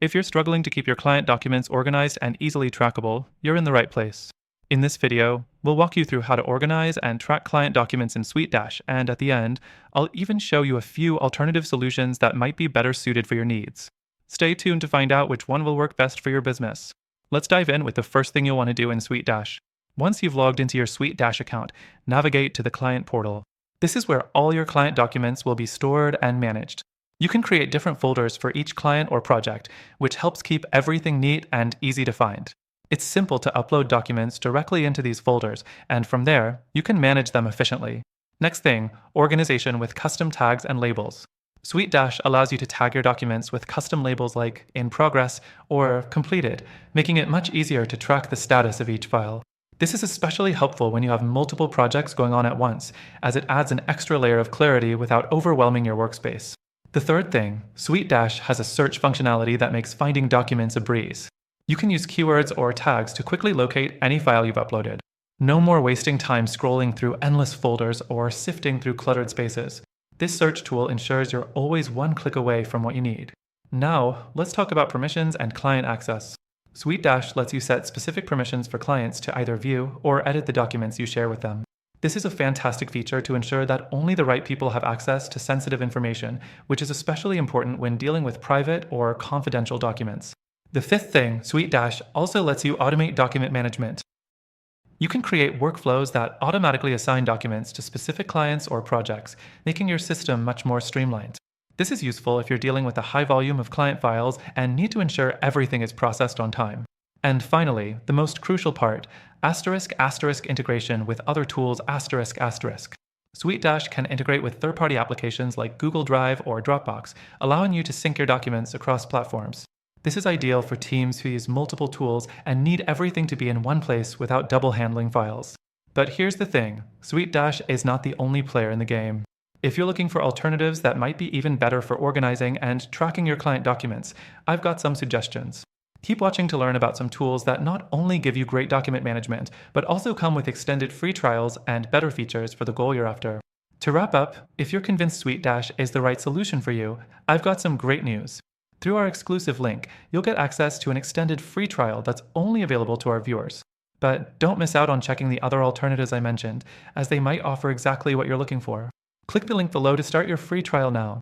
If you're struggling to keep your client documents organized and easily trackable, you're in the right place. In this video, we'll walk you through how to organize and track client documents in SuiteDash, and at the end, I'll even show you a few alternative solutions that might be better suited for your needs. Stay tuned to find out which one will work best for your business. Let's dive in with the first thing you'll want to do in SuiteDash. Once you've logged into your SuiteDash account, navigate to the Client portal. This is where all your client documents will be stored and managed. You can create different folders for each client or project, which helps keep everything neat and easy to find. It's simple to upload documents directly into these folders, and from there, you can manage them efficiently. Next thing, organization with custom tags and labels. SuiteDash allows you to tag your documents with custom labels like In Progress or Completed, making it much easier to track the status of each file. This is especially helpful when you have multiple projects going on at once, as it adds an extra layer of clarity without overwhelming your workspace. The third thing, SuiteDash has a search functionality that makes finding documents a breeze. You can use keywords or tags to quickly locate any file you've uploaded. No more wasting time scrolling through endless folders or sifting through cluttered spaces. This search tool ensures you're always one click away from what you need. Now, let's talk about permissions and client access. SuiteDash lets you set specific permissions for clients to either view or edit the documents you share with them. This is a fantastic feature to ensure that only the right people have access to sensitive information, which is especially important when dealing with private or confidential documents. The fifth thing, SuiteDash also lets you automate document management. You can create workflows that automatically assign documents to specific clients or projects, making your system much more streamlined. This is useful if you're dealing with a high volume of client files and need to ensure everything is processed on time. And finally, the most crucial part, *** integration with other tools ***. SuiteDash can integrate with third-party applications like Google Drive or Dropbox, allowing you to sync your documents across platforms. This is ideal for teams who use multiple tools and need everything to be in one place without double handling files. But here's the thing, SuiteDash is not the only player in the game. If you're looking for alternatives that might be even better for organizing and tracking your client documents, I've got some suggestions. Keep watching to learn about some tools that not only give you great document management, but also come with extended free trials and better features for the goal you're after. To wrap up, if you're convinced SuiteDash is the right solution for you, I've got some great news. Through our exclusive link, you'll get access to an extended free trial that's only available to our viewers. But don't miss out on checking the other alternatives I mentioned, as they might offer exactly what you're looking for. Click the link below to start your free trial now.